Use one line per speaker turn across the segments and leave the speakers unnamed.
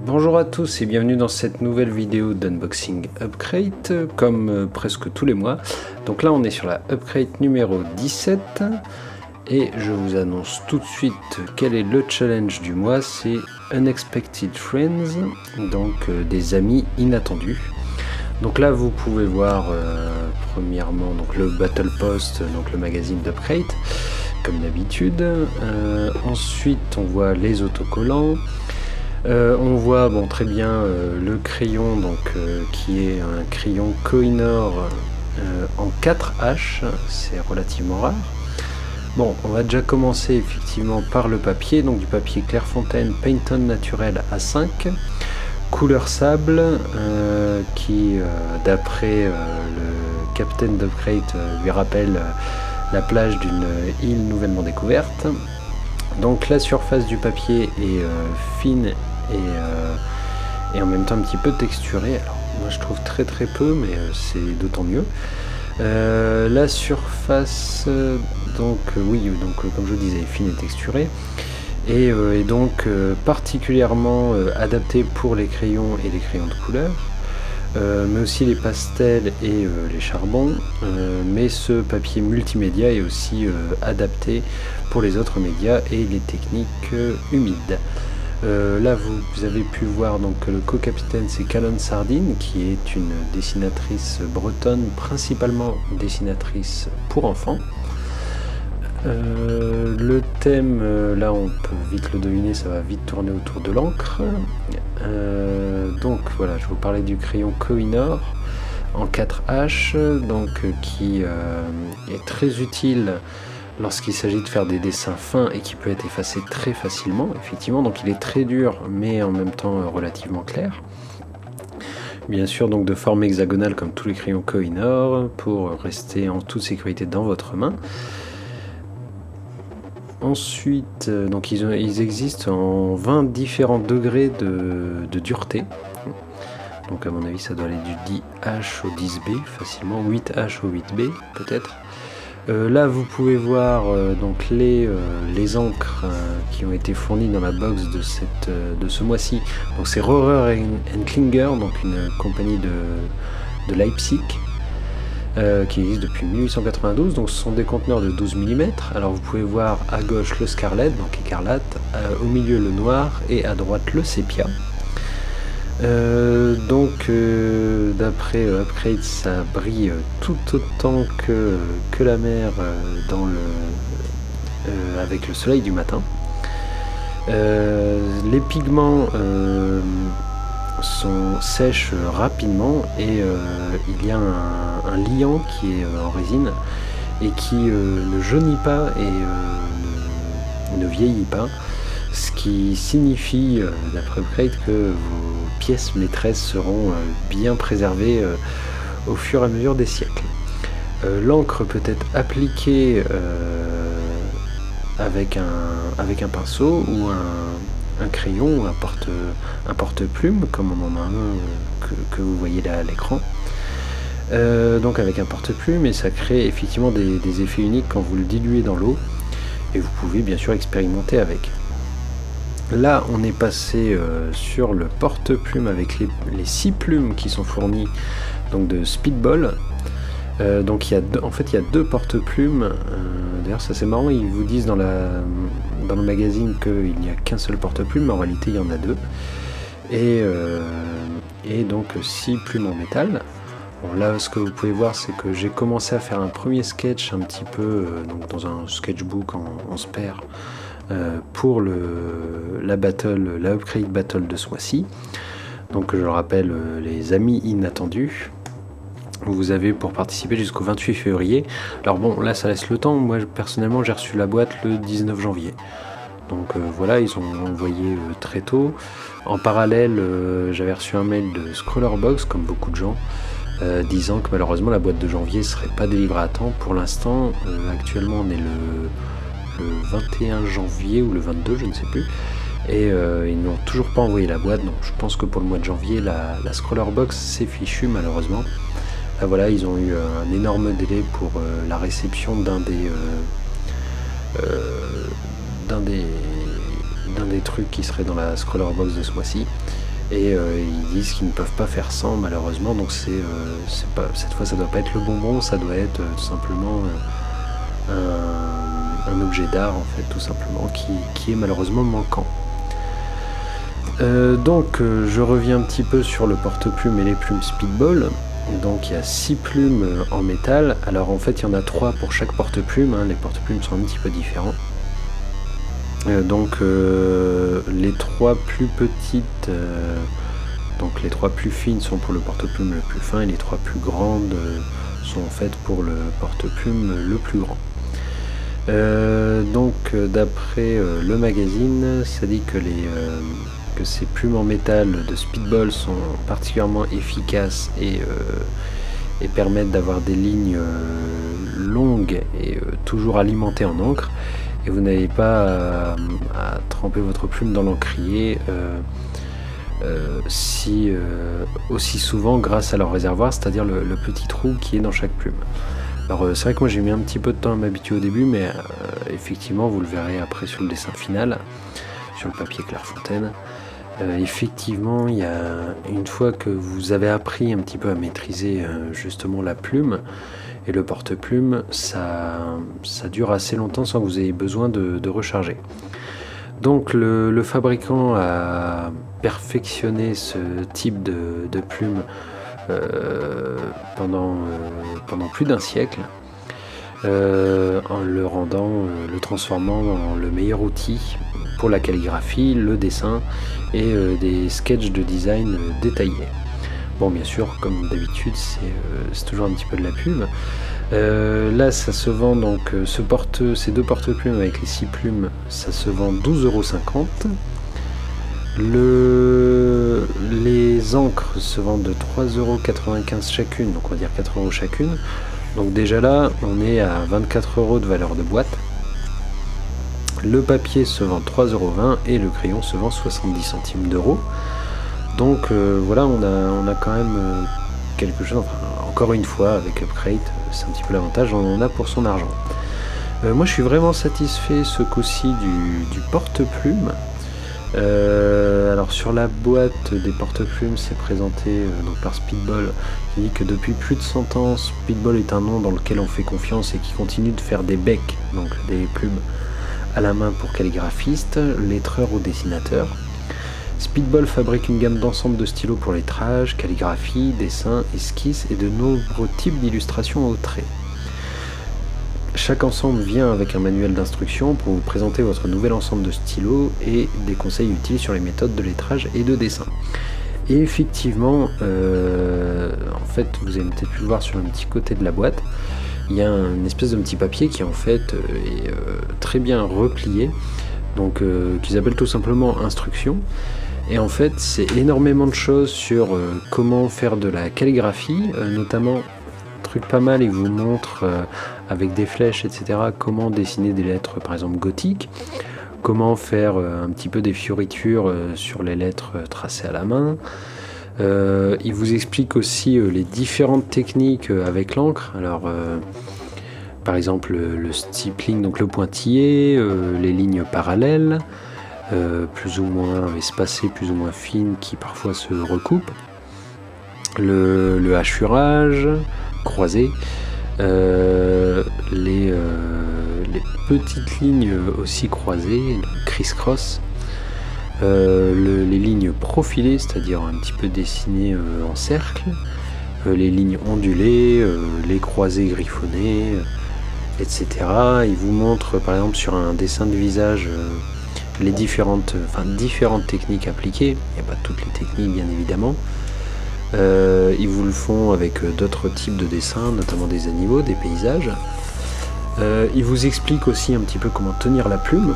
Bonjour à tous et bienvenue dans cette nouvelle vidéo d'unboxing Upcrate, comme presque tous les mois. Donc là on est sur la Upcrate numéro 17 et je vous annonce tout de suite quel est le challenge du mois, c'est Unexpected Friends, donc des amis inattendus. Donc là vous pouvez voir premièrement donc le Battle Post, donc le magazine d'Upcrate comme d'habitude. Ensuite on voit les autocollants. On voit très bien le crayon qui est un crayon Kohinoor en 4H, c'est relativement rare. Bon, on va déjà commencer effectivement par le papier, donc du papier Clairefontaine Payton naturel A5, couleur sable, qui d'après le capitaine d'Upcrate lui rappelle la plage d'une île nouvellement découverte. Donc la surface du papier est fine et en même temps un petit peu texturée. Alors moi je trouve très peu, mais c'est d'autant mieux. La surface comme je vous disais, fine et texturée et donc particulièrement adaptée pour les crayons et les crayons de couleur. Mais aussi les pastels et les charbons, mais ce papier multimédia est aussi adapté pour les autres médias et les techniques humides. Là vous avez pu voir donc le co-capitaine, c'est Calonne Sardine, qui est une dessinatrice bretonne, principalement dessinatrice pour enfants. Le thème, là on peut vite le deviner, ça va vite tourner autour de l'encre. Donc voilà, je vous parlais du crayon Kohinoor en 4H, qui est très utile lorsqu'il s'agit de faire des dessins fins et qui peut être effacé très facilement, effectivement. Donc il est très dur mais en même temps relativement clair. Bien sûr, donc de forme hexagonale comme tous les crayons Kohinoor pour rester en toute sécurité dans votre main. Ensuite, donc ils existent en 20 différents degrés de dureté. Donc à mon avis ça doit aller du 10H au 10B facilement, 8H au 8B peut-être. Là vous pouvez voir donc les encres qui ont été fournies dans la box de ce mois-ci. Donc c'est Rohrer & Klinger, donc une compagnie de Leipzig. Qui existe depuis 1892, donc ce sont des conteneurs de 12 mm. Alors vous pouvez voir à gauche le scarlet, donc écarlate, au milieu le noir et à droite le sépia. D'après Upcrate, ça brille tout autant que la mer avec le soleil du matin. Les pigments sèchent rapidement et il y a un liant qui est en résine et qui ne jaunit pas et ne vieillit pas, ce qui signifie d'après Upcrate que vos pièces maîtresses seront bien préservées au fur et à mesure des siècles. L'encre peut être appliquée avec un pinceau ou un crayon ou un porte-plume, comme on en a un que vous voyez là à l'écran. Donc avec un porte-plume, et ça crée effectivement des effets uniques quand vous le diluez dans l'eau, et vous pouvez bien sûr expérimenter avec. Là on est passé sur le porte-plume avec les 6 plumes qui sont fournies donc de Speedball. Donc il y a deux porte-plumes. D'ailleurs ça c'est marrant, ils vous disent dans le magazine qu'il n'y a qu'un seul porte-plume, mais en réalité il y en a deux. Et donc 6 plumes en métal. Bon, là ce que vous pouvez voir, c'est que j'ai commencé à faire un premier sketch un petit peu donc dans un sketchbook en spare pour la Upcrate Battle de ce mois-ci. Donc je le rappelle, les amis inattendus. Vous avez pour participer jusqu'au 28 février. Alors bon, là ça laisse le temps. Moi personnellement j'ai reçu la boîte le 19 janvier. Donc voilà, ils ont envoyé très tôt. En parallèle, j'avais reçu un mail de Scrollerbox, comme beaucoup de gens, disant que malheureusement la boîte de janvier serait pas délivrée à temps. Pour l'instant, actuellement on est le 21 janvier ou le 22, je ne sais plus. Et ils n'ont toujours pas envoyé la boîte. Donc je pense que pour le mois de janvier, la Scrollerbox s'est fichue malheureusement. Là voilà, ils ont eu un énorme délai pour la réception d'un des d'un des trucs qui serait dans la Scroller Box de ce mois-ci. Et ils disent qu'ils ne peuvent pas faire sans malheureusement, donc c'est pas, cette fois ça doit pas être le bonbon, ça doit être tout simplement un objet d'art en fait, tout simplement, qui est malheureusement manquant. Donc je reviens un petit peu sur le porte-plume et les plumes Speedball. Donc il y a 6 plumes en métal, alors en fait il y en a 3 pour chaque porte-plume, hein. Les porte-plumes sont un petit peu différents. Donc les 3 plus petites, donc les 3 plus fines sont pour le porte-plume le plus fin et les 3 plus grandes sont en fait pour le porte-plume le plus grand. Donc d'après le magazine, ça dit que ces plumes en métal de Speedball sont particulièrement efficaces et permettent d'avoir des lignes longues et toujours alimentées en encre. Et vous n'avez pas à tremper votre plume dans l'encrier aussi souvent grâce à leur réservoir, c'est-à-dire le petit trou qui est dans chaque plume. Alors c'est vrai que moi j'ai mis un petit peu de temps à m'habituer au début, mais effectivement vous le verrez après sur le dessin final, sur le papier Clairefontaine. Effectivement, il y a une fois que vous avez appris un petit peu à maîtriser justement la plume et le porte-plume, ça dure assez longtemps sans que vous ayez besoin de recharger. Donc le fabricant a perfectionné ce type de plume pendant plus d'un siècle, en le transformant en le meilleur outil pour la calligraphie, le dessin et des sketchs de design détaillés. Bon, bien sûr, comme d'habitude, c'est toujours un petit peu de la pub. Là, ça se vend donc ces 2 porte-plumes avec les 6 plumes, ça se vend 12,50 €. Les encres se vendent de 3,95 € chacune, donc on va dire 4 € chacune. Donc déjà là, on est à 24 € de valeur de boîte. Le papier se vend 3,20 € et le crayon se vend 70 centimes d'euros. Donc voilà, on a quand même quelque chose, enfin, encore une fois avec Upcrate, c'est un petit peu l'avantage, on en a pour son argent. Moi je suis vraiment satisfait ce coup-ci du porte-plume. Alors sur la boîte des porte-plumes, c'est présenté donc par Speedball, qui dit que depuis plus de 100 ans, Speedball est un nom dans lequel on fait confiance et qui continue de faire des becs, donc des plumes à la main pour calligraphistes, lettreurs ou dessinateurs. Speedball fabrique une gamme d'ensemble de stylos pour lettrage, calligraphie, dessin, esquisse et de nombreux types d'illustrations au trait. Chaque ensemble vient avec un manuel d'instruction pour vous présenter votre nouvel ensemble de stylos et des conseils utiles sur les méthodes de lettrage et de dessin. Et effectivement, en fait, vous avez peut-être pu le voir sur un petit côté de la boîte, il y a une espèce de petit papier qui en fait est très bien replié, donc qu'ils appellent tout simplement instruction. Et en fait, c'est énormément de choses sur comment faire de la calligraphie, notamment truc pas mal, il vous montre avec des flèches, etc., comment dessiner des lettres, par exemple gothiques, comment faire un petit peu des fioritures sur les lettres tracées à la main. Il vous explique aussi les différentes techniques avec l'encre. Alors, par exemple, le stippling, donc le pointillé, les lignes parallèles, plus ou moins espacées, plus ou moins fines, qui parfois se recoupent, le hachurage croisé, les petites lignes aussi croisées, criss-cross, les lignes profilées, c'est-à-dire un petit peu dessinées en cercle, les lignes ondulées, les croisés griffonnés, etc. Il vous montre par exemple sur un dessin de visage les différentes techniques appliquées. Il n'y a pas toutes les techniques bien évidemment. Ils vous le font avec d'autres types de dessins, notamment des animaux, des paysages. Il vous explique aussi un petit peu comment tenir la plume.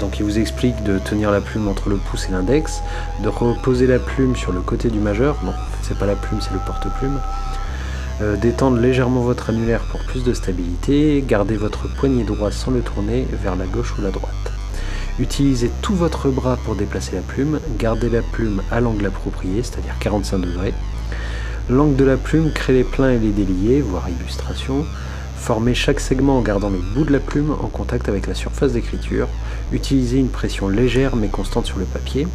Donc il vous explique de tenir la plume entre le pouce et l'index, de reposer la plume sur le côté du majeur, non, en fait c'est pas la plume, c'est le porte-plume, d'étendre légèrement votre annulaire pour plus de stabilité, garder votre poignet droit sans le tourner vers la gauche ou la droite. Utilisez tout votre bras pour déplacer la plume, gardez la plume à l'angle approprié, c'est-à-dire 45 degrés. L'angle de la plume crée les pleins et les déliés, voire illustration. Formez chaque segment en gardant le bout de la plume en contact avec la surface d'écriture. Utilisez une pression légère mais constante sur le papier.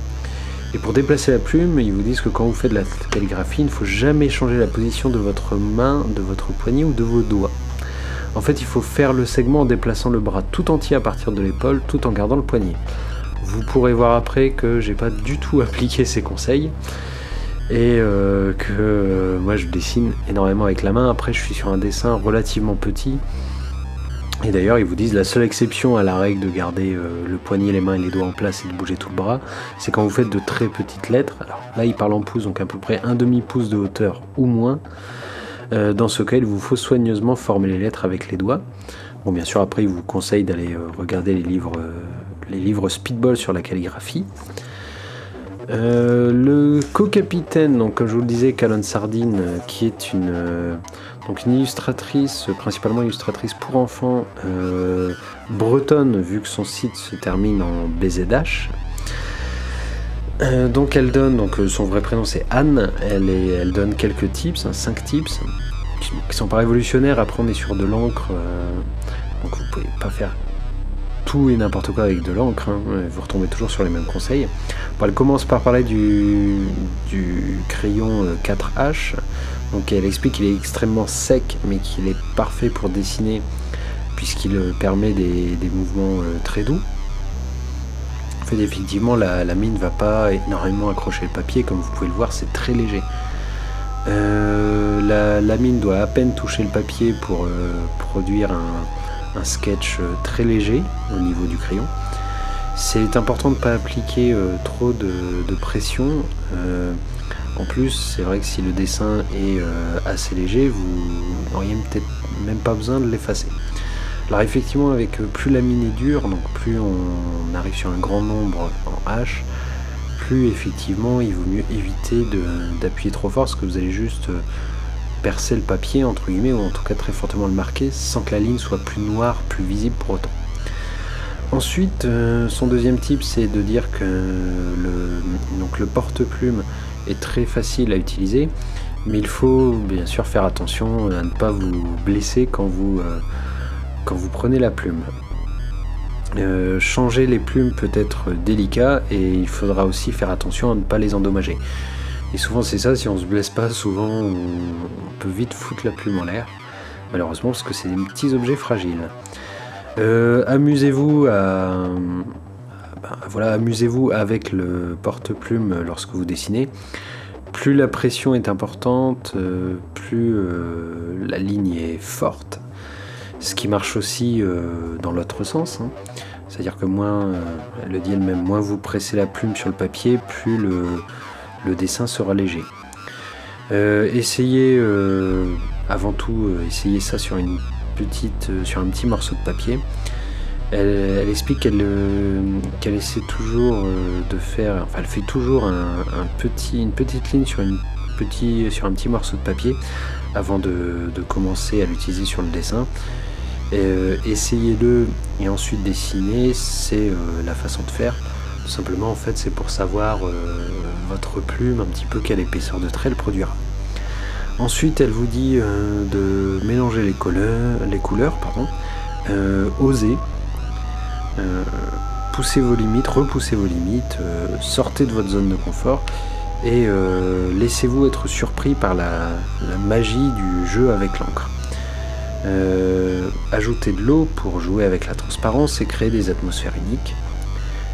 Et pour déplacer la plume, ils vous disent que quand vous faites de la calligraphie, il ne faut jamais changer la position de votre main, de votre poignet ou de vos doigts. En fait, il faut faire le segment en déplaçant le bras tout entier à partir de l'épaule, tout en gardant le poignet. Vous pourrez voir après que j'ai pas du tout appliqué ces conseils et que moi je dessine énormément avec la main. Après, je suis sur un dessin relativement petit. Et d'ailleurs, ils vous disent la seule exception à la règle de garder le poignet, les mains et les doigts en place et de bouger tout le bras, c'est quand vous faites de très petites lettres. Alors là, ils parlent en pouces, donc à peu près un demi-pouce de hauteur ou moins. Dans ce cas, il vous faut soigneusement former les lettres avec les doigts. Bon, bien sûr, après, ils vous conseillent d'aller regarder les livres Speedball sur la calligraphie. Le co-capitaine, donc comme je vous le disais, Calonne Sardine, qui est une illustratrice, principalement illustratrice pour enfants, bretonne, vu que son site se termine en BZH. Donc elle donne, son vrai prénom c'est Anne, elle donne quelques tips, 5 tips, qui sont pas révolutionnaires. Après on est sur de l'encre, donc vous pouvez pas faire tout et n'importe quoi avec de l'encre, vous retombez toujours sur les mêmes conseils. Bon, elle commence par parler du crayon 4H, donc elle explique qu'il est extrêmement sec mais qu'il est parfait pour dessiner puisqu'il permet des mouvements très doux. En fait, effectivement, la mine ne va pas énormément accrocher le papier, comme vous pouvez le voir, c'est très léger. La mine doit à peine toucher le papier pour produire un sketch très léger au niveau du crayon. C'est important de ne pas appliquer trop de pression. En plus, c'est vrai que si le dessin est assez léger, vous n'auriez peut-être même pas besoin de l'effacer. Alors effectivement, avec plus la mine est dure, donc plus on arrive sur un grand nombre en H, plus effectivement il vaut mieux éviter d'appuyer trop fort, parce que vous allez juste percer le papier entre guillemets, ou en tout cas très fortement le marquer, sans que la ligne soit plus noire, plus visible pour autant. Ensuite, son deuxième tip, c'est de dire que le porte-plume est très facile à utiliser, mais il faut bien sûr faire attention à ne pas vous blesser quand vous prenez la plume. Changer les plumes peut être délicat et il faudra aussi faire attention à ne pas les endommager. Et souvent c'est ça, si on se blesse pas, souvent on peut vite foutre la plume en l'air, malheureusement, parce que c'est des petits objets fragiles. Amusez-vous amusez-vous avec le porte-plume lorsque vous dessinez. Plus la pression est importante, plus la ligne est forte. Ce qui marche aussi dans l'autre sens, c'est-à-dire que moins, elle le dit elle-même, moins vous pressez la plume sur le papier, plus le dessin sera léger. Essayez avant tout, essayez ça sur un petit morceau de papier. Elle explique qu'elle essaie toujours de faire, elle fait toujours une petite ligne sur un petit morceau de papier avant de commencer à l'utiliser sur le dessin. Essayez-le et ensuite dessinez, c'est la façon de faire. Tout simplement, en fait, c'est pour savoir votre plume, un petit peu quelle épaisseur de trait elle produira. Ensuite, elle vous dit de mélanger les couleurs, osez, poussez vos limites, repoussez vos limites, sortez de votre zone de confort et laissez-vous être surpris par la magie du jeu avec l'encre. Ajoutez de l'eau pour jouer avec la transparence et créer des atmosphères uniques.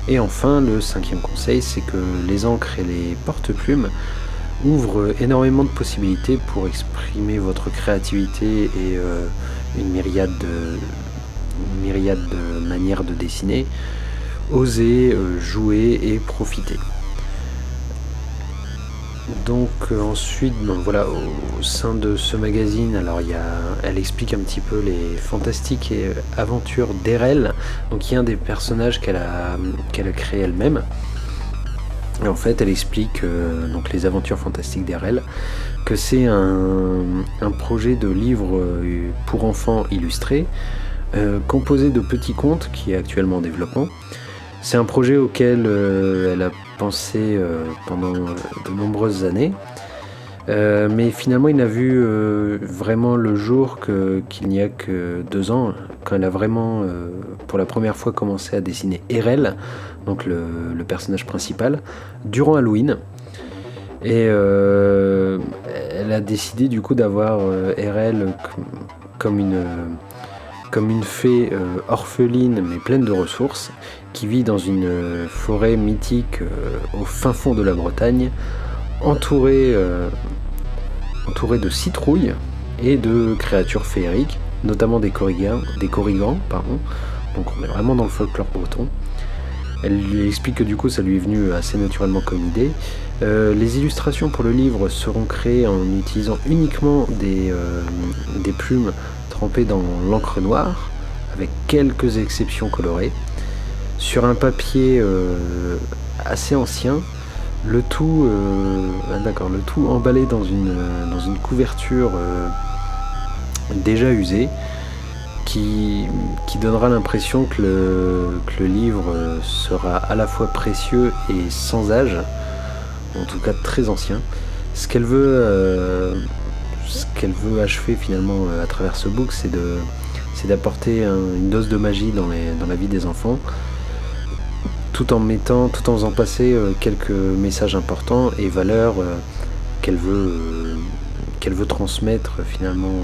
Et enfin, le 5e conseil, c'est que les encres et les porte-plumes ouvrent énormément de possibilités pour exprimer votre créativité et une myriade de manières de dessiner. Osez, jouer et profiter. Donc ensuite, au sein de ce magazine, alors elle explique un petit peu les fantastiques aventures d'Erel. Donc il y a un des personnages qu'elle a créé elle-même. Et en fait, elle explique donc les aventures fantastiques d'Erel, que c'est un projet de livre pour enfants illustré, composé de petits contes qui est actuellement en développement. C'est un projet auquel elle a pensé pendant de nombreuses années. Mais finalement, il n'a vu vraiment le jour qu'il n'y a que 2 ans, quand il a vraiment, pour la première fois, commencé à dessiner Erel, donc le personnage principal, durant Halloween. Et elle a décidé du coup d'avoir Erel comme une fée orpheline mais pleine de ressources, qui vit dans une forêt mythique au fin fond de la Bretagne, entourée de citrouilles et de créatures féeriques, notamment des korrigans, pardon. Donc on est vraiment dans le folklore breton. Elle lui explique que du coup ça lui est venu assez naturellement comme idée. Les illustrations pour le livre seront créées en utilisant uniquement des plumes trempées dans l'encre noire, avec quelques exceptions colorées, sur un papier assez ancien, le tout emballé dans une couverture déjà usée, qui donnera l'impression que le livre sera à la fois précieux et sans âge, en tout cas très ancien. Ce qu'elle veut achever finalement à travers ce book, c'est d'apporter une dose de magie dans la vie des enfants, tout en faisant passer quelques messages importants et valeurs qu'elle veut transmettre finalement.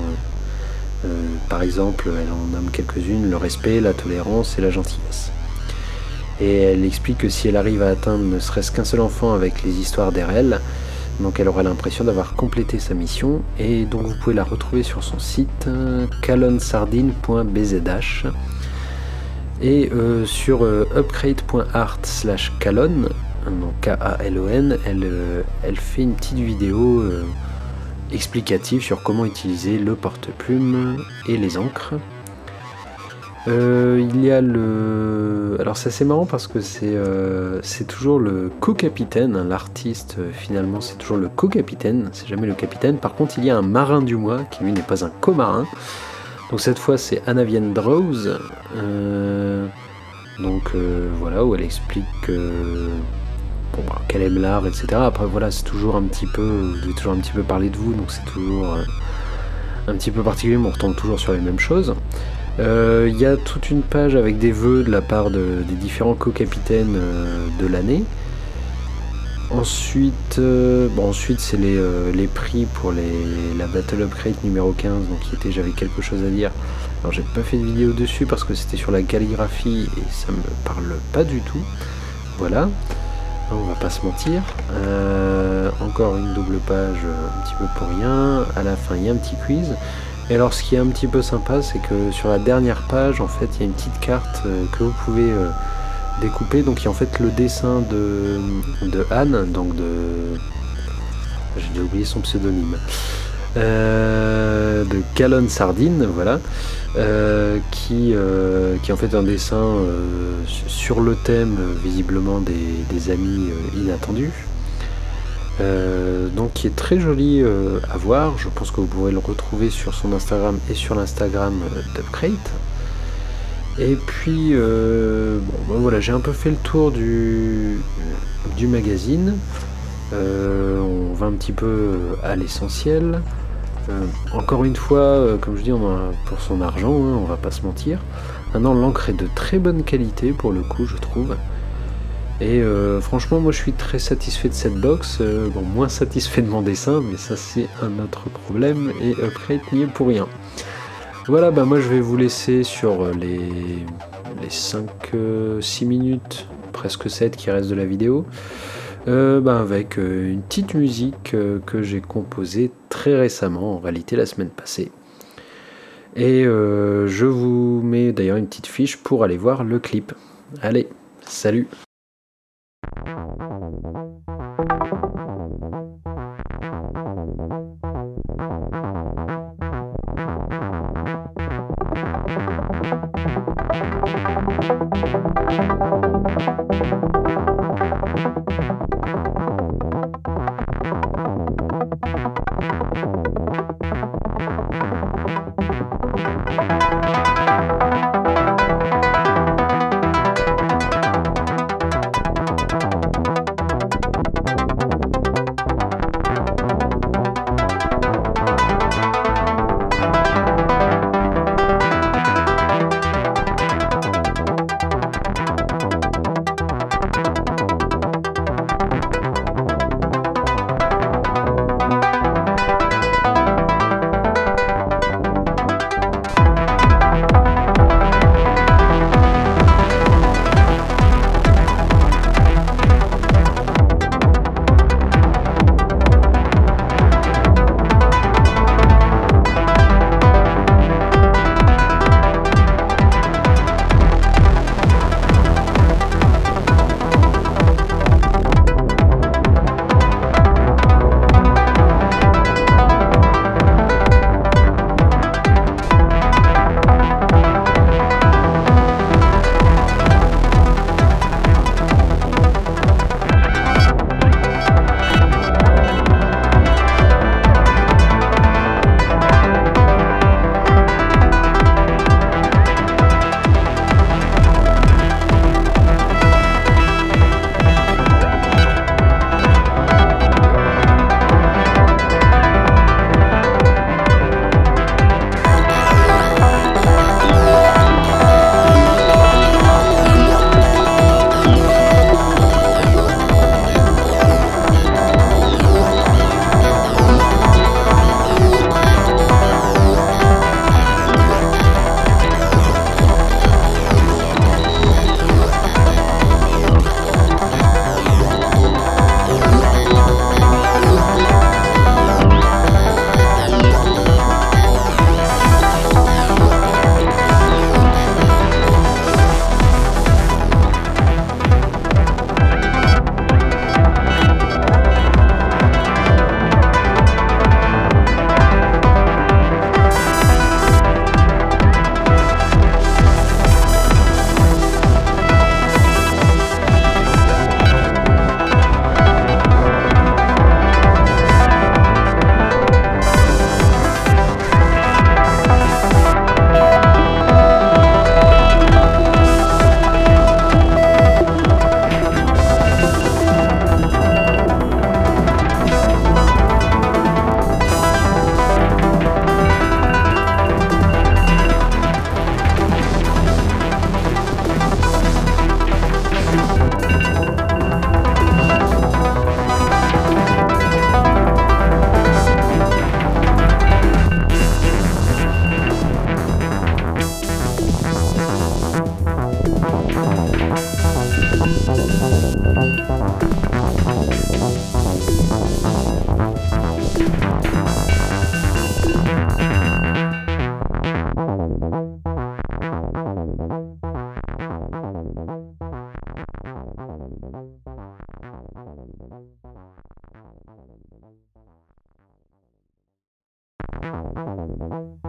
Par exemple, elle en nomme quelques-unes: le respect, la tolérance et la gentillesse. Et elle explique que si elle arrive à atteindre ne serait-ce qu'un seul enfant avec les histoires d'Erel, donc elle aura l'impression d'avoir complété sa mission. Et donc vous pouvez la retrouver sur son site calonsardine.bzh et sur upcrate.art/calon, donc K-A-L-O-N. Elle fait une petite vidéo explicative sur comment utiliser le porte-plume et les encres. Il y a alors c'est assez marrant parce que c'est toujours le co-capitaine, hein, l'artiste finalement c'est toujours le co-capitaine, c'est jamais le capitaine. Par contre il y a un marin du mois qui lui n'est pas un co-marin. Donc cette fois c'est Anavian Drose, voilà, où elle explique qu'elle aime l'art, etc. Après voilà, c'est toujours un petit peu, vous devez toujours un petit peu parler de vous, donc c'est toujours un petit peu particulier, mais on retombe toujours sur les mêmes choses. Il y a toute une page avec des vœux de la part des différents co-capitaines de l'année. Ensuite c'est les prix pour la Battle Upgrade numéro 15, donc j'avais quelque chose à dire. Alors j'ai pas fait de vidéo dessus parce que c'était sur la calligraphie et ça me parle pas du tout. Voilà. On va pas se mentir. Encore une double page un petit peu pour rien. À la fin il y a un petit quiz. Et alors ce qui est un petit peu sympa, c'est que sur la dernière page en fait il y a une petite carte que vous pouvez découper. Donc il y a en fait le dessin de Anne, donc j'ai déjà oublié son pseudonyme, de Calon Sardine, voilà, qui est en fait un dessin sur le thème visiblement des amis inattendus, donc qui est très joli à voir. Je pense que vous pourrez le retrouver sur son Instagram et sur l'Instagram d'Upcrate. Et puis voilà, j'ai un peu fait le tour du magazine. On va un petit peu à l'essentiel. Encore une fois, comme je dis, on en a pour son argent, hein, on va pas se mentir. Maintenant, l'encre est de très bonne qualité pour le coup, je trouve. Et franchement, moi je suis très satisfait de cette box. Moins satisfait de mon dessin, mais ça c'est un autre problème, et Upcrate n'y est pour rien. Voilà, moi je vais vous laisser sur les 5-6 minutes, presque 7 qui restent de la vidéo. Avec une petite musique que j'ai composée très récemment, en réalité la semaine passée. Et je vous mets d'ailleurs une petite fiche pour aller voir le clip. Allez, salut!
you.